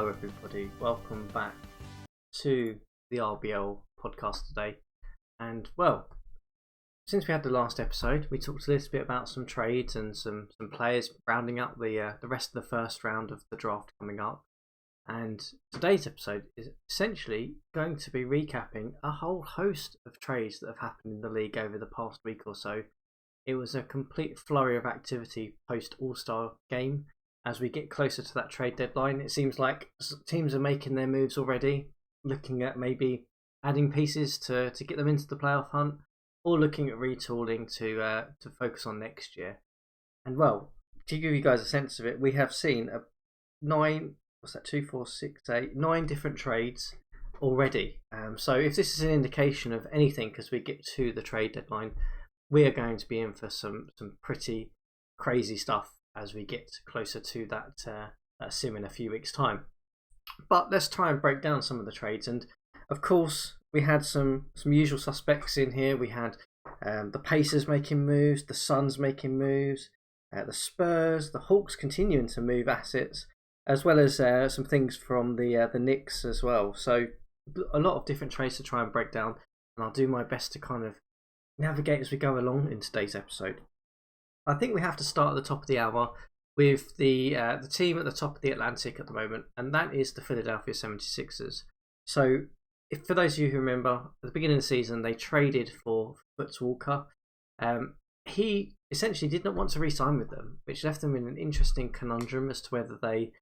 Hello everybody, welcome back to the RBL Podcast today. And well, since we had the last episode, we talked a little bit about some trades and some players rounding up the rest of the first round of the draft coming up. And today's episode is essentially going to be recapping a whole host of trades that have happened in the league over the past week or so. It was a complete flurry of activity post All-Star game. As we get closer to that trade deadline, it seems like teams are making their moves already, looking at maybe adding pieces to get them into the playoff hunt, or looking at retooling to focus on next year. And well, to give you guys a sense of it, we have seen nine different trades already. So if this is an indication of anything, because we get to the trade deadline, we are going to be in for some pretty crazy stuff as we get closer to that sim in a few weeks' time. But let's try and break down some of the trades. And of course, we had some usual suspects in here. We had the Pacers making moves, the Suns making moves, the Spurs, the Hawks continuing to move assets, as well as some things from the Knicks as well. So a lot of different trades to try and break down, and I'll do my best to kind of navigate as we go along in today's episode. I think we have to start at the top of the hour with the team at the top of the Atlantic at the moment, and that is the Philadelphia 76ers. So, for those of you who remember, at the beginning of the season, they traded for Foots Walker. He essentially did not want to re-sign with them, which left them in an interesting conundrum as to whether they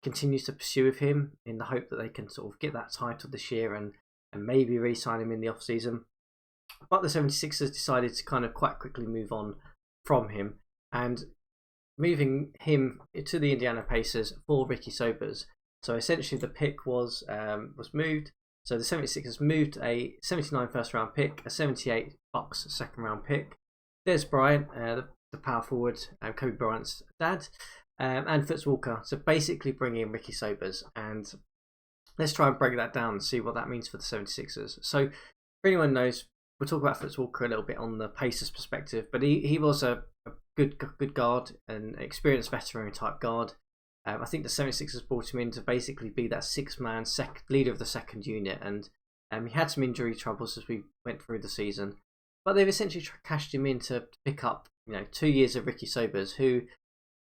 continue to pursue with him in the hope that they can sort of get that title this year and maybe re-sign him in the off-season. But the 76ers decided to kind of quite quickly move on from him and moving him to the Indiana Pacers for Ricky Sobers. So essentially the pick was moved. So the 76ers moved a 79 first round pick, a 78 Bucks second round pick. There's Bryant, the power forward, Kobe Bryant's dad, and Foots Walker. So basically bring in Ricky Sobers, and let's try and break that down and see what that means for the 76ers. So for anyone who knows, we'll talk about Foots Walker a little bit on the Pacers perspective, but he was a good guard, an experienced veteran type guard. I think the 76ers brought him in to basically be that six-man leader of the second unit, and he had some injury troubles as we went through the season. But they've essentially cashed him in to pick up 2 years of Ricky Sobers, who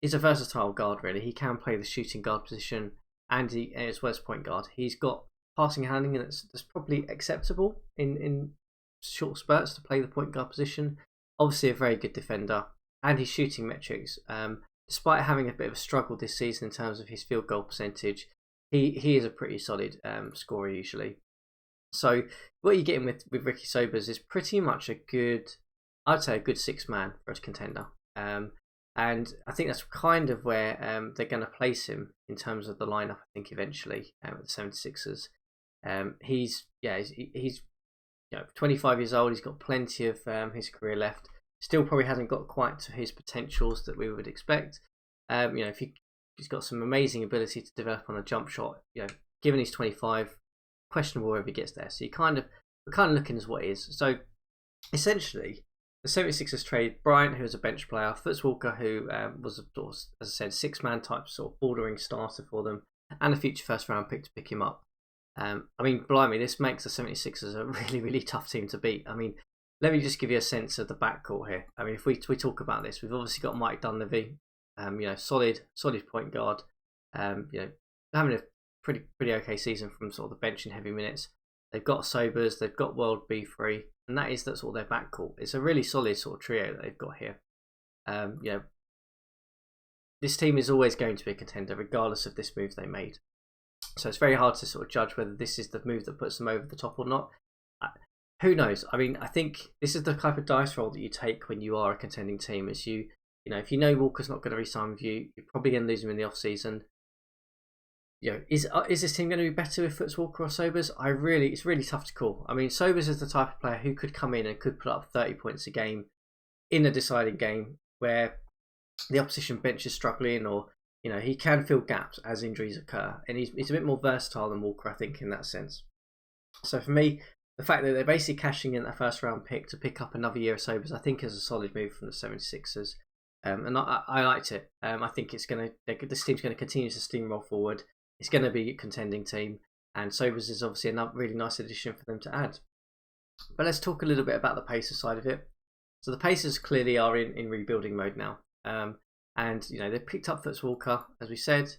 is a versatile guard really. He can play the shooting guard position and as well as point guard. He's got passing and handling that's probably acceptable in short spurts to play the point guard position. Obviously a very good defender, and his shooting metrics, despite having a bit of a struggle this season in terms of his field goal percentage, he is a pretty solid scorer usually. So what you're getting with Ricky Sobers is pretty much a good six-man for a contender. And I think that's kind of where they're going to place him in terms of the lineup, I think, eventually with the 76ers. He's 25 years old. He's got plenty of his career left. Still probably hasn't got quite to his potentials that we would expect. If he's got some amazing ability to develop on a jump shot. Given he's 25, questionable whether he gets there. So we're kind of looking as what he is. So essentially, the 76ers trade Bryant, who is a bench player, Foots Walker, who was, as I said, six-man type sort of bordering starter for them, and a future first-round pick to pick him up. Blimey, this makes the 76ers a really, really tough team to beat. Let me just give you a sense of the backcourt here. If we talk about this, we've obviously got Mike Dunleavy, solid point guard, having a pretty okay season from sort of the bench in heavy minutes. They've got Sobers, they've got World B3, and that's sort of their backcourt. It's a really solid sort of trio that they've got here. This team is always going to be a contender, regardless of this move they made. So it's very hard to sort of judge whether this is the move that puts them over the top or not. Who knows? I think this is the type of dice roll that you take when you are a contending team. Is if you know Walker's not going to re-sign with you, you're probably going to lose him in the off season. Is this team going to be better with Foots Walker or Sobers? It's really tough to call. Sobers is the type of player who could come in and could put up 30 points a game in a deciding game where the opposition bench is struggling, or he can fill gaps as injuries occur, and he's a bit more versatile than Walker, I think, in that sense. So for me, the fact that they're basically cashing in that first round pick to pick up another year of Sobers, I think is a solid move from the 76ers. And I liked it. I think this team's going to continue to steamroll forward. it's going to be a contending team, and Sobers is obviously a really nice addition for them to add. But let's talk a little bit about the Pacers side of it. So the Pacers clearly are in rebuilding mode now, and they picked up Foots Walker, as we said.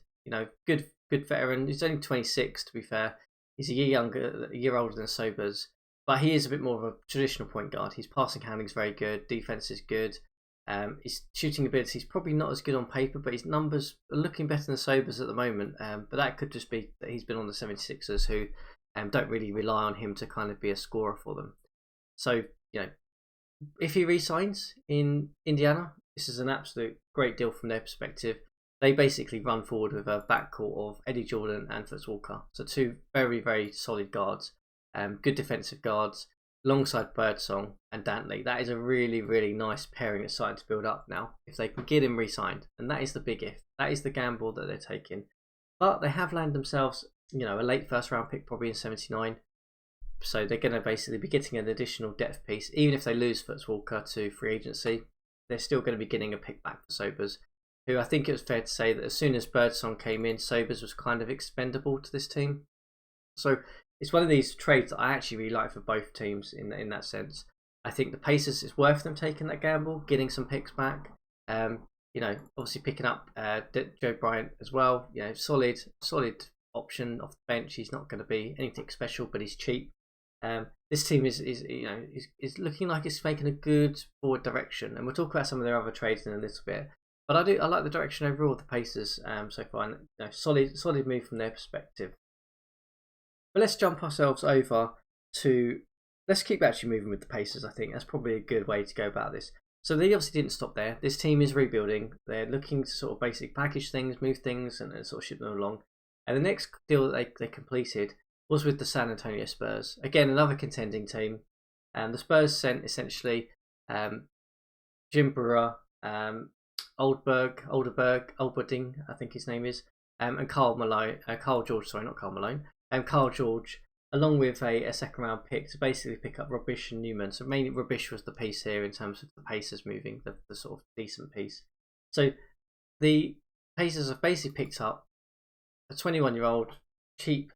Good veteran. He's only 26, to be fair. He's a year older than Sobers, but he is a bit more of a traditional point guard. His passing handling is very good, defense is good. His shooting ability is probably not as good on paper, but his numbers are looking better than Sobers at the moment. But that could just be that he's been on the 76ers, who don't really rely on him to kind of be a scorer for them. So, if he re-signs in Indiana, this is an absolute great deal from their perspective. They basically run forward with a backcourt of Eddie Jordan and Foots Walker. So two very, very solid guards, good defensive guards, alongside Birdsong and Dantley. That is a really, really nice pairing that's starting to build up now, if they can get him re-signed. And that is the big if. That is the gamble that they're taking. But they have landed themselves, a late first round pick, probably in 79. So they're going to basically be getting an additional depth piece. Even if they lose Foots Walker to free agency, they're still going to be getting a pick back for Sobers, who I think it was fair to say that as soon as Birdsong came in, Sobers was kind of expendable to this team. So it's one of these trades that I actually really like for both teams in that sense. I think the Pacers, it's worth them taking that gamble, getting some picks back. Obviously picking up Joe Bryant as well. Solid option off the bench. He's not going to be anything special, but he's cheap. This team is looking like it's making a good forward direction, and we'll talk about some of their other trades in a little bit. But I like the direction overall of the Pacers so far. And, solid move from their perspective. But let's jump ourselves over to, let's keep actually moving with the Pacers. I think that's probably a good way to go about this. So they obviously didn't stop there. This team is rebuilding. They're looking to sort of basically package things, move things, and sort of ship them along. And the next deal that they completed was with the San Antonio Spurs. Again, another contending team. The Spurs sent essentially Jim Brewer, Oldberding, I think his name is, and Carl George, along with a second round pick to basically pick up Rubish and Newman. So mainly Rubish was the piece here in terms of the Pacers moving, the sort of decent piece. So the Pacers have basically picked up a 21-year-old cheap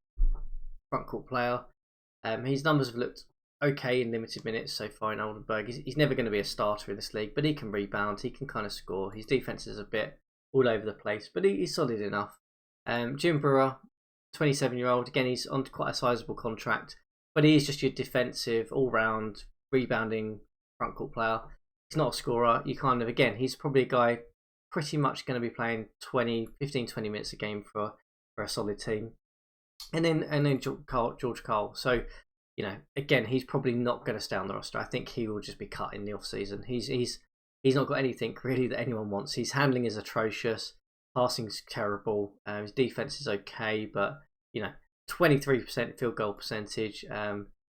frontcourt player. His numbers have looked okay in limited minutes so far in Oldenburg. He's never going to be a starter in this league, but he can rebound, he can kind of score. His defense is a bit all over the place, but he's solid enough. Jim Brewer, 27-year-old, again, he's on quite a sizable contract, but he's just your defensive, all-round, rebounding frontcourt player. He's not a scorer. He's probably a guy pretty much going to be playing 20 minutes a game for a solid team. And then George Cole. So, again, he's probably not going to stay on the roster. I think he will just be cut in the off-season. He's not got anything really that anyone wants. His handling is atrocious. Passing's terrible. His defense is okay, but 23% field goal percentage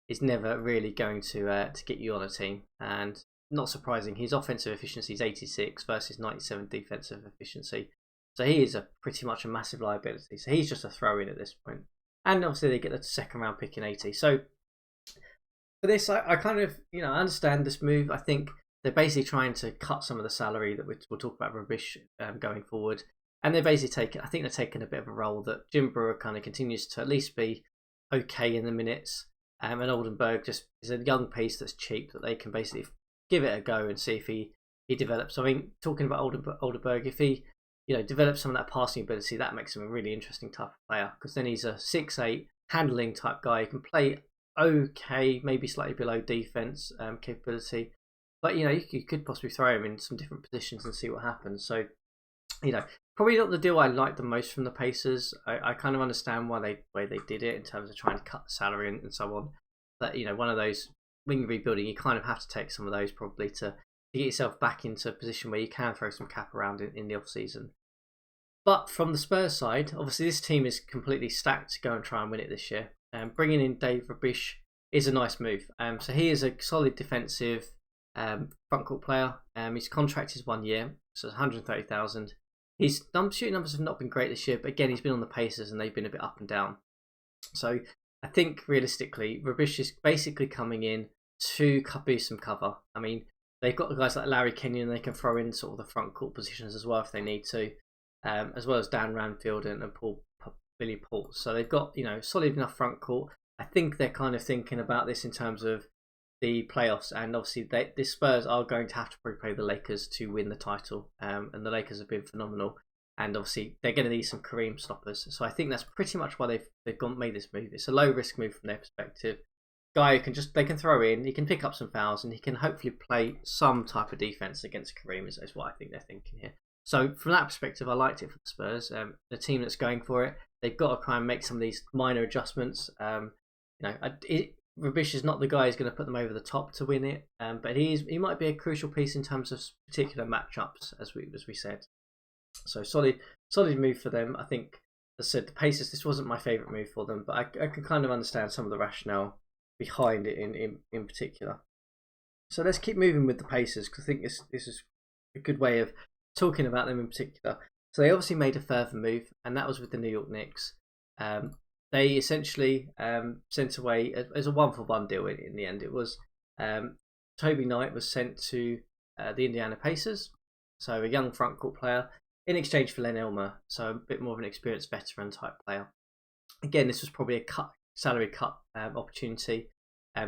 is never really going to get you on a team. And not surprising, his offensive efficiency is 86 versus 97 defensive efficiency. So he is pretty much a massive liability. So he's just a throw-in at this point. And obviously they get the second round pick in 80. So for this, I kind of I understand this move. I think they're basically trying to cut some of the salary that we'll talk about Rubish going forward. And they're basically they're taking a bit of a role that Jim Brewer kind of continues to at least be okay in the minutes. And Oldenburg just is a young piece that's cheap that they can basically give it a go and see if he develops. I mean, talking about Oldenburg, if he develops some of that passing ability, that makes him a really interesting type of player, because then he's a 6'8" handling type guy. He can play okay, maybe slightly below defense capability, but you could possibly throw him in some different positions and see what happens. So probably not the deal I like the most from the Pacers. I kind of understand why they did it in terms of trying to cut the salary and so on. But one of those, when you're rebuilding, you kind of have to take some of those probably to get yourself back into a position where you can throw some cap around in the off season. But from the Spurs side, obviously this team is completely stacked to go and try and win it this year. Bringing in Dave Rubish is a nice move. So he is a solid defensive frontcourt player. His contract is 1 year, so it's 130,000. His shooting numbers have not been great this year, but again, he's been on the Pacers and they've been a bit up and down. So I think realistically, Rubish is basically coming in to boost some cover. I mean, they've got guys like Larry Kenyon, they can throw in sort of the front court positions as well if they need to, as well as Dan Ranfield and Billy Ports. So they've got, solid enough front court. I think they're kind of thinking about this in terms of the playoffs, and obviously the Spurs are going to have to probably play the Lakers to win the title, and the Lakers have been phenomenal, and obviously they're going to need some Kareem stoppers. So I think that's pretty much why they've made this move. It's a low risk move from their perspective. Guy who they can throw in, he can pick up some fouls, and he can hopefully play some type of defense against Kareem. Is what I think they're thinking here. So from that perspective, I liked it for the Spurs. The team that's going for it, they've got to try and make some of these minor adjustments. Rubish is not the guy who's going to put them over the top to win it, but he might be a crucial piece in terms of particular matchups, as we said. So solid move for them. I think, as I said, the Pacers, this wasn't my favourite move for them, but I can kind of understand some of the rationale behind it in particular. So let's keep moving with the Pacers, because I think this is a good way of talking about them in particular. So they obviously made a further move, and that was with the New York Knicks. They essentially sent away as a 1-for-1 deal. In the end, it was Toby Knight was sent to the Indiana Pacers, so a young front court player, in exchange for Len Elmer, so a bit more of an experienced veteran type player. Again, this was probably a salary cut opportunity.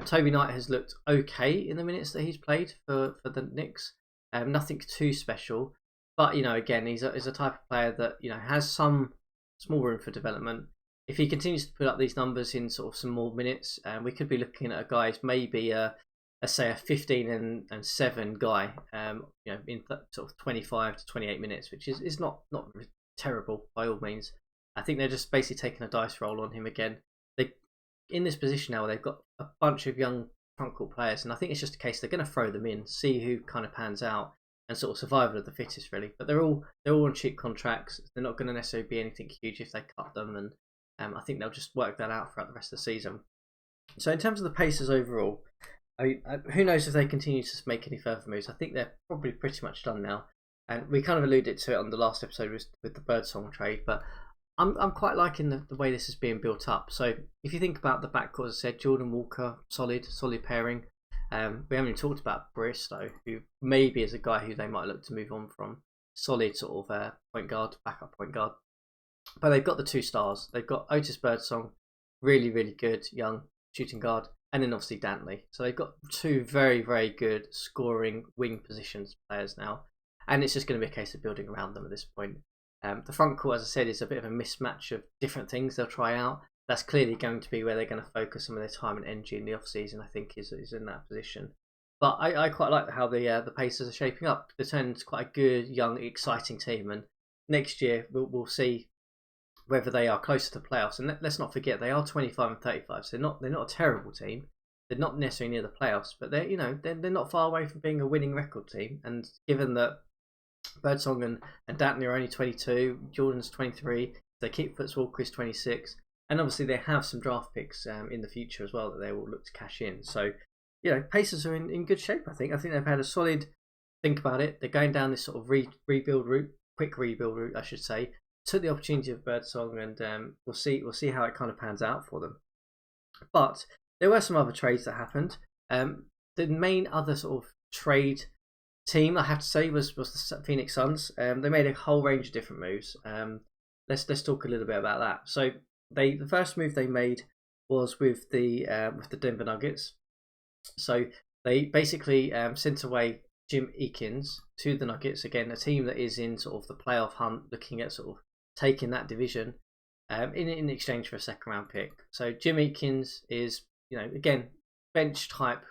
Toby Knight has looked okay in the minutes that he's played for the Knicks. Nothing too special, but again, he's a type of player that has some small room for development. If he continues to put up these numbers in sort of some more minutes, we could be looking at a guy who's maybe let's say a 15 and 7 guy, in sort of 25 to 28 minutes, which is not terrible by all means. I think they're just basically taking a dice roll on him again. They in this position now, they've got a bunch of young front court players, and I think it's just a case they're going to throw them in, see who kind of pans out, and sort of survival of the fittest really. But they're all on cheap contracts. They're not going to necessarily be anything huge if they cut them, and I think they'll just work that out throughout the rest of the season. So in terms of the Pacers overall, who knows if they continue to make any further moves. I think they're probably pretty much done now. And we kind of alluded to it on the last episode with the Birdsong trade, but I'm quite liking the way this is being built up. So if you think about the backcourt, as I said, Jordan Walker, solid pairing. We haven't even talked about Bristow, who maybe is a guy who they might look to move on from. Solid sort of point guard, backup point guard. But they've got the 2 stars. They've got Otis Birdsong, really, really good young shooting guard, and then obviously Dantley. So they've got 2 very, very good scoring wing positions players now. And it's just going to be a case of building around them at this point. The front court, as I said, is a bit of a mismatch of different things they'll try out. That's clearly going to be where they're going to focus some of their time and energy in the off-season, I think, is in that position. But I quite like how the Pacers are shaping up. They're turning into quite a good, young, exciting team. And next year, we'll see whether they are close to the playoffs. And let's not forget, they are 25 and 35, so they're not a terrible team. They're not necessarily near the playoffs, but they're not far away from being a winning record team. And given that Birdsong and Dantley are only 22, Jordan's 23, they keep Walker is 26, and obviously they have some draft picks in the future as well that they will look to cash in. So Pacers are in good shape. I think they've had a solid think about it. They're going down this sort of rebuild route, quick rebuild route, I should say. Took the opportunity of Birdsong, and we'll see how it kind of pans out for them. But there were some other trades that happened. The main other sort of trade team, I have to say, was the Phoenix Suns. They made a whole range of different moves. Let's talk a little bit about that. So the first move they made was with the Denver Nuggets. So they basically sent away Jim Eakins to the Nuggets, again a team that is in sort of the playoff hunt, looking at sort of taking that division in exchange for a second round pick. So Jim Eakins is again bench type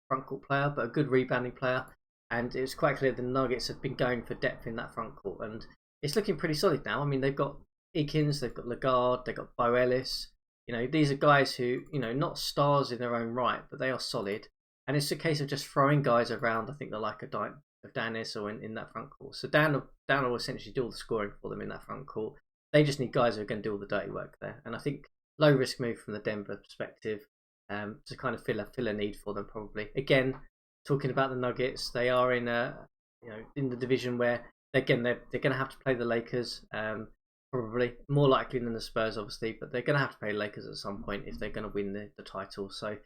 front court player, but a good rebounding player. And it was quite clear the Nuggets have been going for depth in that front court, and it's looking pretty solid now. I mean, they've got Eakins, they've got Lagarde, they've got Bo Ellis. These are guys who, not stars in their own right, but they are solid. And it's a case of just throwing guys around. I think they're like a Danis or in that front court. So Dan will essentially do all the scoring for them in that front court. They just need guys who are going to do all the dirty work there. And I think low risk move from the Denver perspective to kind of fill a need for them probably. Again, talking about the Nuggets, they are in the division where they're going to have to play the Lakers, probably more likely than the Spurs, obviously, but they're going to have to play the Lakers at some point if they're going to win the title. So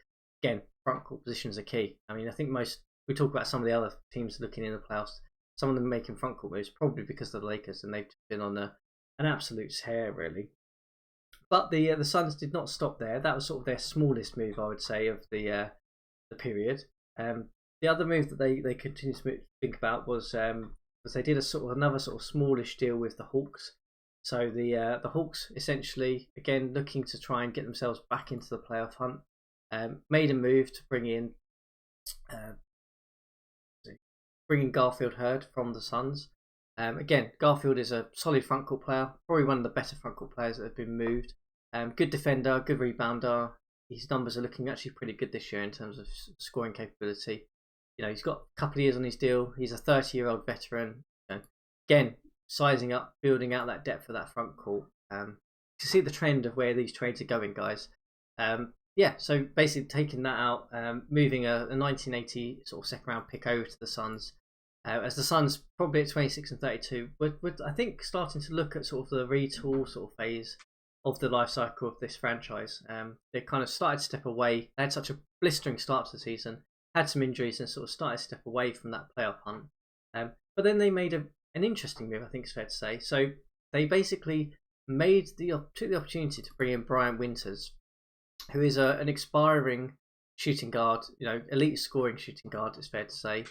again, front court positions are key. I mean, I think we talk about some of the other teams looking in the playoffs, some of them making front court moves probably because of the Lakers, and they've been on an absolute tear really. But the Suns did not stop there. That was sort of their smallest move, I would say, of the period. The other move that they continued to think about was they did another sort of smallish deal with the Hawks. So the Hawks essentially again looking to try and get themselves back into the playoff hunt, made a move to bringing Garfield Hurd from the Suns. Again, Garfield is a solid front court player, probably one of the better front court players that have been moved. Good defender, good rebounder. His numbers are looking actually pretty good this year in terms of scoring capability. He's got a couple of years on his deal. He's a 30-year-old veteran. Again, sizing up, building out that depth of that front court. To see the trend of where these trades are going, guys. So basically taking that out, moving a 1980 sort of second round pick over to the Suns. As the Suns probably at 26 and 32, we're I think starting to look at sort of the retool sort of phase of the life cycle of this franchise. They kind of started to step away. They had such a blistering start to the season, had some injuries, and sort of started to step away from that playoff hunt. But then they made an interesting move, I think it's fair to say. So they basically took the opportunity to bring in Brian Winters, who is an expiring shooting guard, elite scoring shooting guard, it's fair to say.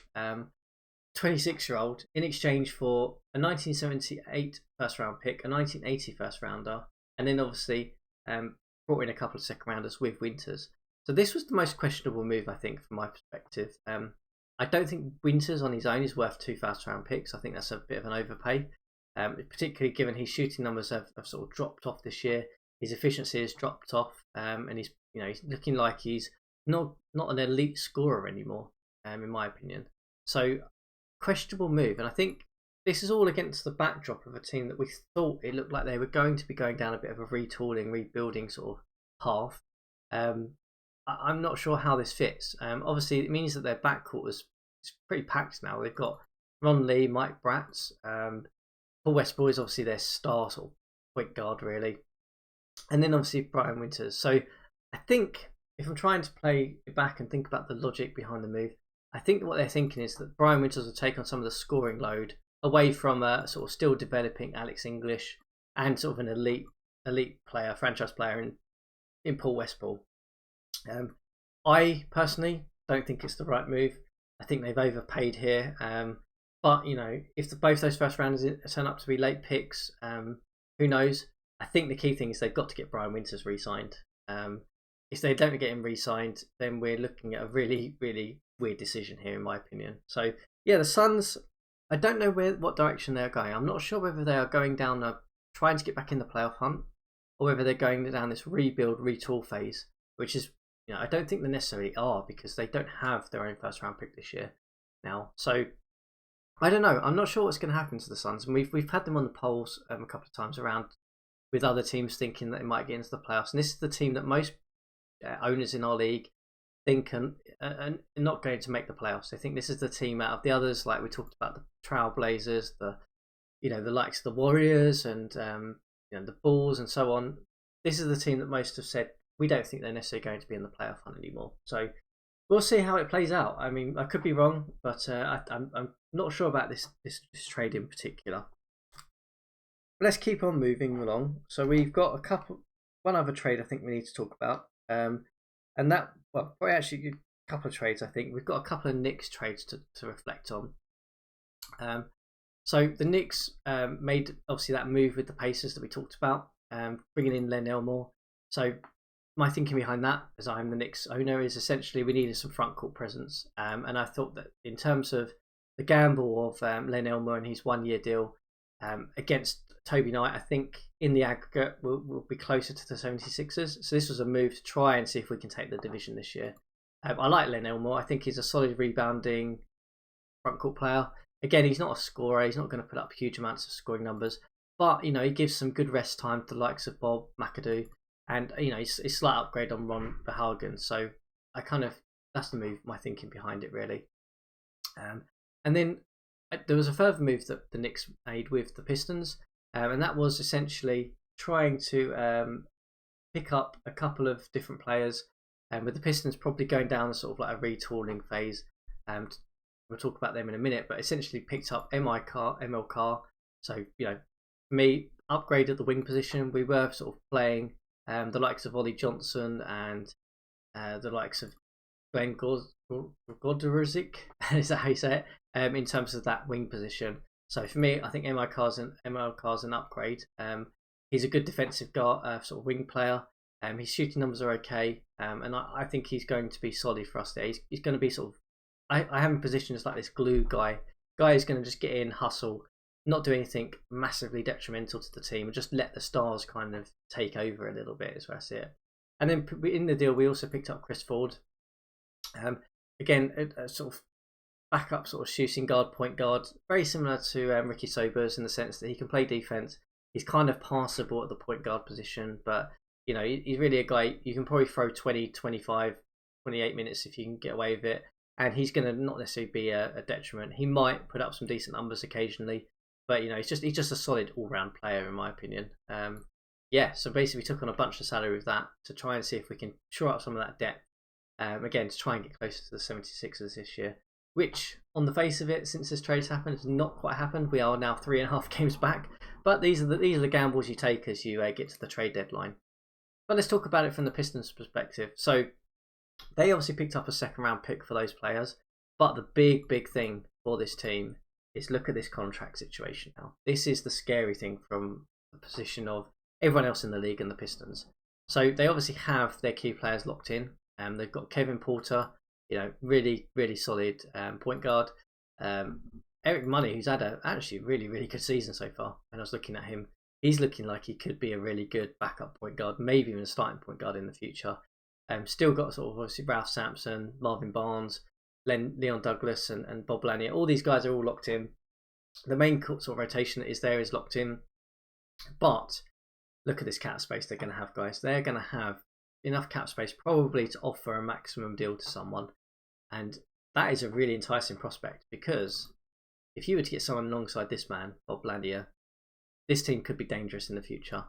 26-year-old, in exchange for a 1978 first round pick, a 1980 first rounder, and then obviously brought in a couple of second rounders with Winters. So this was the most questionable move, I think, from my perspective. I don't think Winters on his own is worth 2 first round picks. I think that's a bit of an overpay, particularly given his shooting numbers have sort of dropped off this year. His efficiency has dropped off, and he's looking like he's not an elite scorer anymore, in my opinion. So questionable move, and I think this is all against the backdrop of a team that we thought it looked like they were going to be going down a bit of a retooling, rebuilding sort of path. I'm not sure how this fits. Obviously, it means that their backcourt is pretty packed now. They've got Ron Lee, Mike Bratz, Paul Westbrook is obviously their star sort of point guard, really, and then obviously Brian Winters. So I think if I'm trying to play it back and think about the logic behind the move, I think what they're thinking is that Brian Winters will take on some of the scoring load away from a sort of still developing Alex English and sort of an elite player, franchise player in Paul Westbrook. I personally don't think it's the right move. I think they've overpaid here. But if both those first rounders turn up to be late picks, who knows? I think the key thing is they've got to get Brian Winters re-signed. If they don't get him re-signed, then we're looking at a really, really weird decision here, in my opinion. So yeah, the Suns, I don't know what direction they're going. I'm not sure whether they are going down trying to get back in the playoff hunt, or whether they're going down this rebuild, retool phase, which is, I don't think they necessarily are, because they don't have their own first round pick this year now. So I don't know. I'm not sure what's going to happen to the Suns, and we've had them on the polls a couple of times around with other teams thinking that they might get into the playoffs, and this is the team that most owners in our league think are not going to make the playoffs. They think this is the team out of the others, like we talked about the Trailblazers, the likes of the Warriors and the Bulls and so on. This is the team that most have said we don't think they're necessarily going to be in the playoff hunt anymore. So we'll see how it plays out. I mean, I could be wrong, but I'm not sure about this trade in particular. Let's keep on moving along. So we've got one other trade I think we need to talk about. And that, actually a couple of trades I think. We've got a couple of Knicks trades to reflect on. So the Knicks made obviously that move with the Pacers that we talked about, bringing in Len Elmore. So my thinking behind that, as I'm the Knicks owner, is essentially we needed some front court presence. And I thought that in terms of the gamble of Len Elmore and his 1 year deal against Toby Knight, I think in the aggregate we'll be closer to the 76ers. So this was a move to try and see if we can take the division this year. I like Len Elmore. I think he's a solid rebounding front court player. Again, he's not a scorer. He's not going to put up huge amounts of scoring numbers. But, he gives some good rest time to the likes of Bob McAdoo. And, he's a slight upgrade on Ron Verhagen. So that's the move, my thinking behind it, really. And then there was a further move that the Knicks made with the Pistons. And that was essentially trying to pick up a couple of different players. With the Pistons probably going down a sort of like a retooling phase. We'll talk about them in a minute, but essentially picked up ML Carr. So, for me, upgraded the wing position. We were sort of playing the likes of Ollie Johnson and the likes of Glenn Goderizik, is that how you say it? In terms of that wing position. So for me, I think ML Carr's an upgrade. He's a good defensive guard, sort of wing player. His shooting numbers are okay, and I think he's going to be solid for us there. He's going to be sort of, I have him positioned as like this glue guy. Guy is going to just get in, hustle, not do anything massively detrimental to the team, and just let the stars kind of take over a little bit, is where I see it. And then in the deal, we also picked up Chris Ford. Again, a sort of backup sort of shooting guard, point guard, very similar to Ricky Sobers in the sense that he can play defense. He's kind of passable at the point guard position, but you know, he's really a guy you can probably throw 20, 25, 28 minutes if you can get away with it. And he's going to not necessarily be a detriment. He might put up some decent numbers occasionally, but you know, he's just a solid all-round player in my opinion. So basically we took on a bunch of salary with that to try and see if we can shore up some of that depth. Again, to try and get closer to the 76ers this year, which on the face of it, since this trade has happened, has not quite happened. We are now 3.5 games back, but these are the gambles you take as you get to the trade deadline. But let's talk about it from the Pistons' perspective. So they obviously picked up a second-round pick for those players, but the big thing for this team is look at this contract situation now. This is the scary thing from the position of everyone else in the league and the Pistons. So they obviously have their key players locked in. They've got Kevin Porter, you know, really solid point guard. Eric Money, who's had a actually really good season so far. When I was looking at him, he's looking like he could be a really good backup point guard, maybe even a starting point guard in the future. Still got sort of obviously Ralph Sampson, Marvin Barnes, Leon Douglas, and Bob Lanier. All these guys are all locked in. The main sort of rotation that is there is locked in. But look at this cap space they're going to have, guys. They're going to have enough cap space probably to offer a maximum deal to someone. And that is a really enticing prospect, because if you were to get someone alongside this man, Bob Lanier, this team could be dangerous in the future.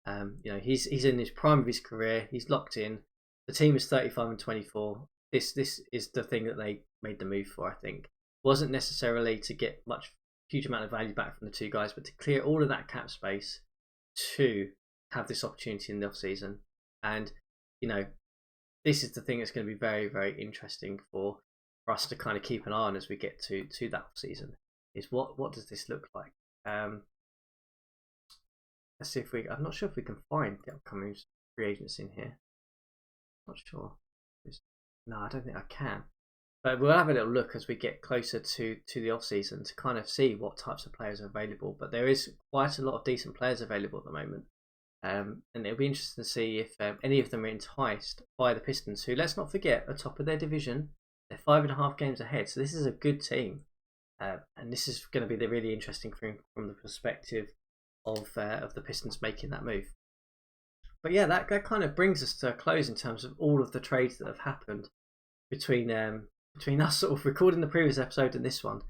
You know, he's in his prime of his career. He's locked in. The team is 35 and 24. This is the thing that they made the move for, I think. Wasn't necessarily to get huge amount of value back from the two guys, but to clear all of that cap space to have this opportunity in the off season. And you know, this is the thing that's going to be very interesting for us to kind of keep an eye on as we get to that off season. Is what does this look like? Let's see if I'm not sure if we can find the upcoming free agents in here. Not sure. No, I don't think I can. But we'll have a little look as we get closer to the off season to kind of see what types of players are available. But there is quite a lot of decent players available at the moment. And it'll be interesting to see if any of them are enticed by the Pistons, who, let's not forget, are top of their division. They're 5.5 games ahead, so this is a good team. And this is going to be the really interesting thing from the perspective of the Pistons making that move. But yeah, that kind of brings us to a close in terms of all of the trades that have happened between us sort of recording the previous episode and this one.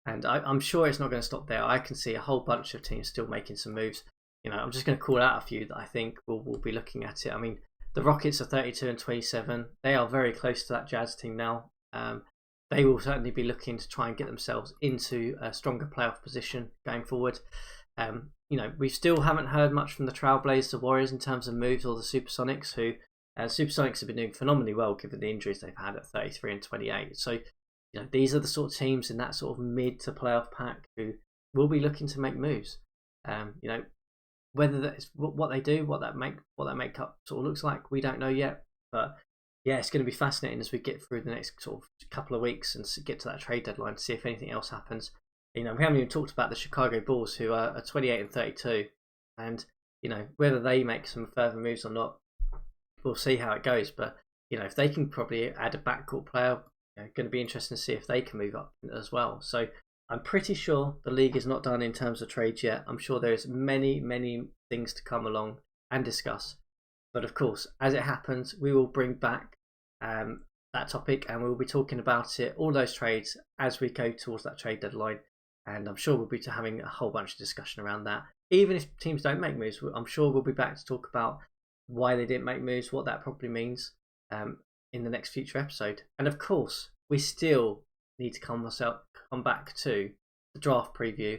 And I'm sure it's not going to stop there. I can see a whole bunch of teams still making some moves. You know, I'm just going to call out a few that I think we'll be looking at it. I mean, the Rockets are 32 and 27. They are very close to that Jazz team now. They will certainly be looking to try and get themselves into a stronger playoff position going forward. You know, we still haven't heard much from the Trailblazers, the Warriors in terms of moves, or the Supersonics, who Supersonics have been doing phenomenally well given the injuries they've had at 33 and 28. So, you know, these are the sort of teams in that sort of mid to playoff pack who will be looking to make moves. You know, whether that's what they do, what that makeup sort of looks like, we don't know yet. But yeah, it's going to be fascinating as we get through the next sort of couple of weeks and get to that trade deadline to see if anything else happens. You know, we haven't even talked about the Chicago Bulls, who are 28 and 32, and you know, whether they make some further moves or not, we'll see how it goes. But you know, if they can probably add a backcourt player, you know, going to be interesting to see if they can move up as well. So I'm pretty sure the league is not done in terms of trades yet. I'm sure there's many things to come along and discuss. But of course, as it happens, we will bring back that topic, and we'll be talking about it, all those trades, as we go towards that trade deadline. And I'm sure we'll be having a whole bunch of discussion around that. Even if teams don't make moves, I'm sure we'll be back to talk about why they didn't make moves, what that probably means in the next future episode. And of course, we still need to come back to the draft preview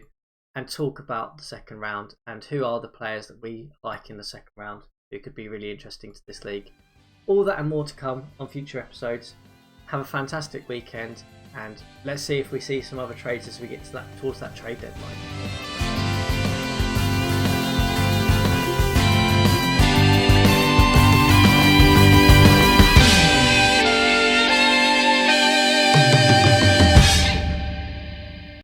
and talk about the second round and who are the players that we like in the second round. who could be really interesting to this league. All that and more to come on future episodes. Have a fantastic weekend, and let's see if we see some other trades as we get to that towards that trade deadline.